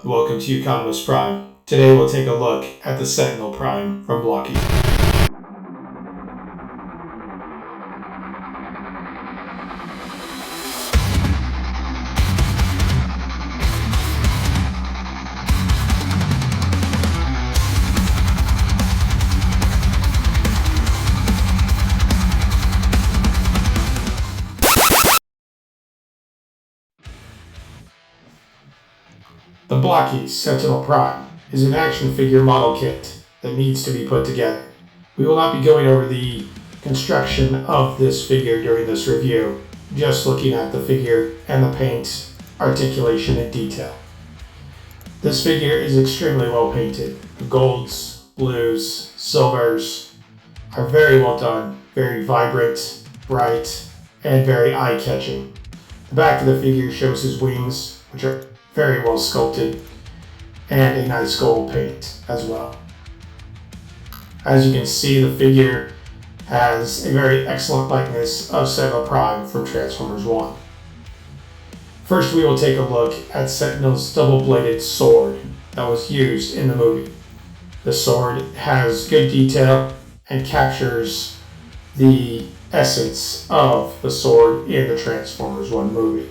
Welcome to Blokees Prime. Today we'll take a look at the Sentinel Prime from Blokees. The Blokees Sentinel Prime is an action figure model kit that needs to be put together. We will not be going over the construction of this figure during this review, just looking at the figure and the paint, articulation, and detail. This figure is extremely well painted. The golds, blues, silvers are very well done, very vibrant, bright, and very eye-catching. The back of the figure shows his wings, which are very well sculpted, and a nice gold paint as well. As you can see, the figure has a very excellent likeness of Sentinel Prime from Transformers 1. First, we will take a look at Sentinel's double-bladed sword that was used in the movie. The sword has good detail and captures the essence of the sword in the Transformers 1 movie.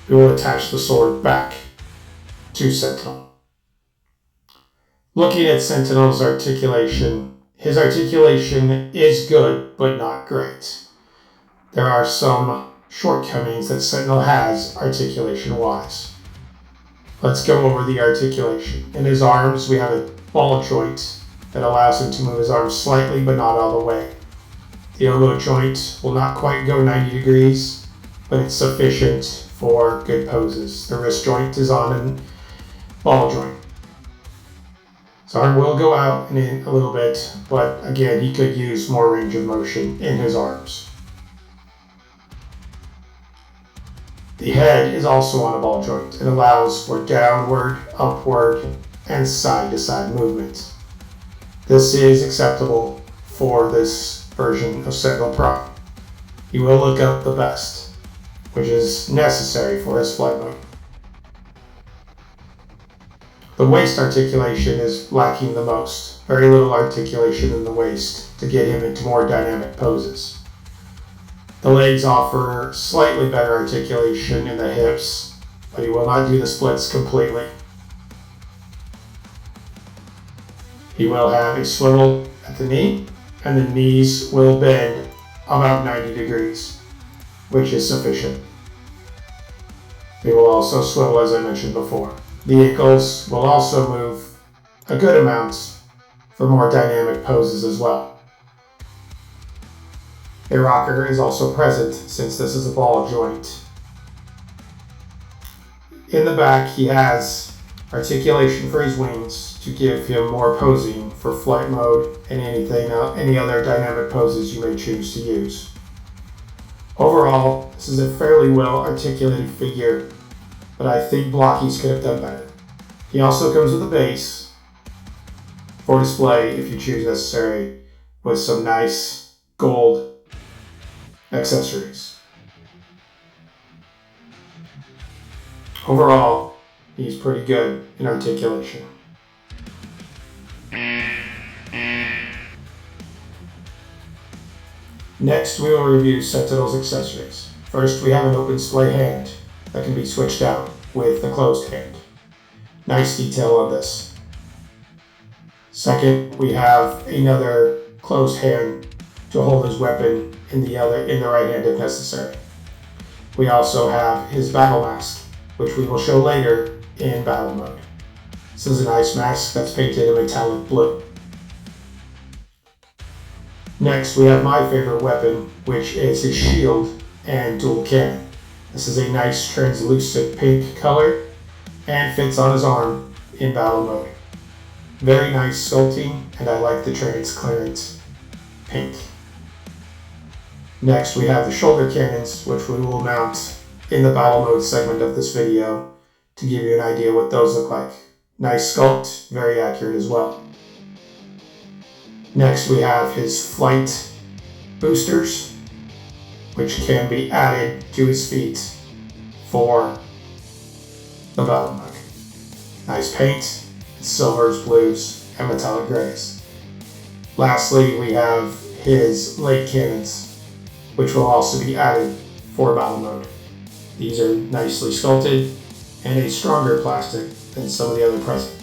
We will attach the sword back to Sentinel. Looking at Sentinel's articulation, his articulation is good, but not great. There are some shortcomings that Sentinel has articulation-wise. Let's go over the articulation. In his arms, we have a ball joint that allows him to move his arms slightly, but not all the way. The elbow joint will not quite go 90 degrees, but it's sufficient for good poses. The wrist joint is on a ball joint. His arm will go out and in a little bit, but again, he could use more range of motion in his arms. The head is also on a ball joint. It allows for downward, upward, and side-to-side movement. This is acceptable for this version of Sentinel Prime. He will look up the best, which is necessary for his flight mode. The waist articulation is lacking the most. Very little articulation in the waist to get him into more dynamic poses. The legs offer slightly better articulation in the hips, but he will not do the splits completely. He will have a swivel at the knee, and the knees will bend about 90 degrees. Which is sufficient. They will also swivel, as I mentioned before. The ankles will also move a good amount for more dynamic poses as well. A rocker is also present since this is a ball joint. In the back, he has articulation for his wings to give him more posing for flight mode and any other dynamic poses you may choose to use. Overall, this is a fairly well articulated figure, but I think Blokees could have done better. He also comes with a base for display if you choose necessary, with some nice gold accessories. Overall, he's pretty good in articulation. Next, we will review Sentinel's accessories. First, we have an open splay hand that can be switched out with the closed hand. Nice detail on this. Second, we have another closed hand to hold his weapon in the right hand if necessary. We also have his battle mask, which we will show later in battle mode. This is a nice mask that's painted in metallic blue. Next, we have my favorite weapon, which is his shield and dual cannon. This is a nice translucent pink color and fits on his arm in battle mode. Very nice sculpting, and I like the transparent pink. Next, we have the shoulder cannons, which we will mount in the battle mode segment of this video to give you an idea what those look like. Nice sculpt, very accurate as well. Next, we have his flight boosters, which can be added to his feet for the battle mode. Nice paint, silvers, blues, and metallic grays. Lastly, we have his leg cannons, which will also be added for battle mode. These are nicely sculpted and a stronger plastic than some of the other present.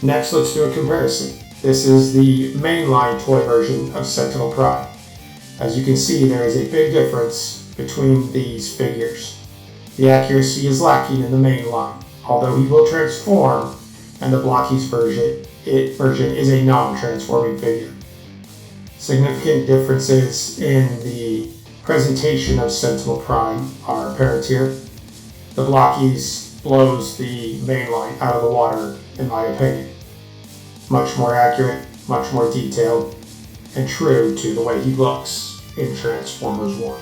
Next, let's do a comparison. This is the mainline toy version of Sentinel Prime. As you can see, there is a big difference between these figures. The accuracy is lacking in the main line, although he will transform, and the Blokees version is a non-transforming figure. Significant differences in the presentation of Sentinel Prime are apparent here. The Blokees blows the main line out of the water, in my opinion. Much more accurate, much more detailed, and true to the way he looks in Transformers 1.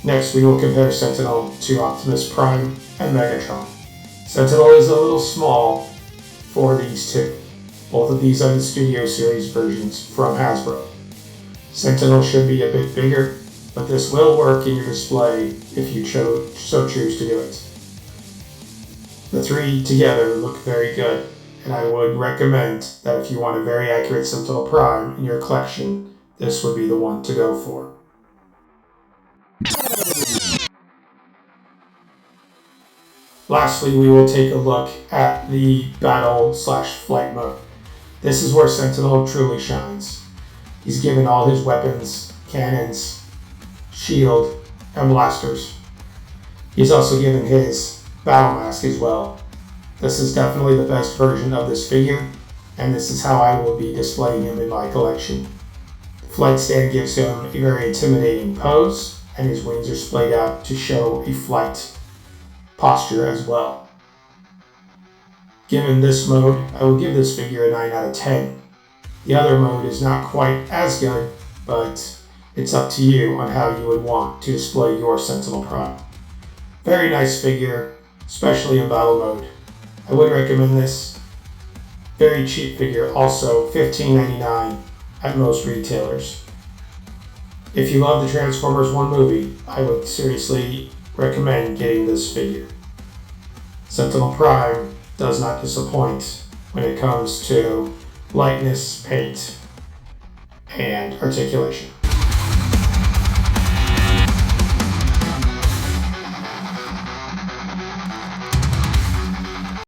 Next, we will compare Sentinel to Optimus Prime and Megatron. Sentinel is a little small for these two. Both of these are the Studio Series versions from Hasbro. Sentinel should be a bit bigger, but this will work in your display if you so choose to do it. The three together look very good, and I would recommend that if you want a very accurate Sentinel Prime in your collection, this would be the one to go for. Lastly, we will take a look at the battle/flight mode. This is where Sentinel truly shines. He's given all his weapons, cannons, shield, and blasters. He's also given his battle mask as well. This is definitely the best version of this figure, and this is how I will be displaying him in my collection. The flight stand gives him a very intimidating pose, and his wings are splayed out to show a flight posture as well. Given this mode, I will give this figure a 9 out of 10. The other mode is not quite as good, but it's up to you on how you would want to display your Sentinel Prime. Very nice figure, especially in battle mode. I would recommend this. Very cheap figure, also $15.99 at most retailers. If you love the Transformers 1 movie, I would seriously recommend getting this figure. Sentinel Prime does not disappoint when it comes to lightness, paint, and articulation.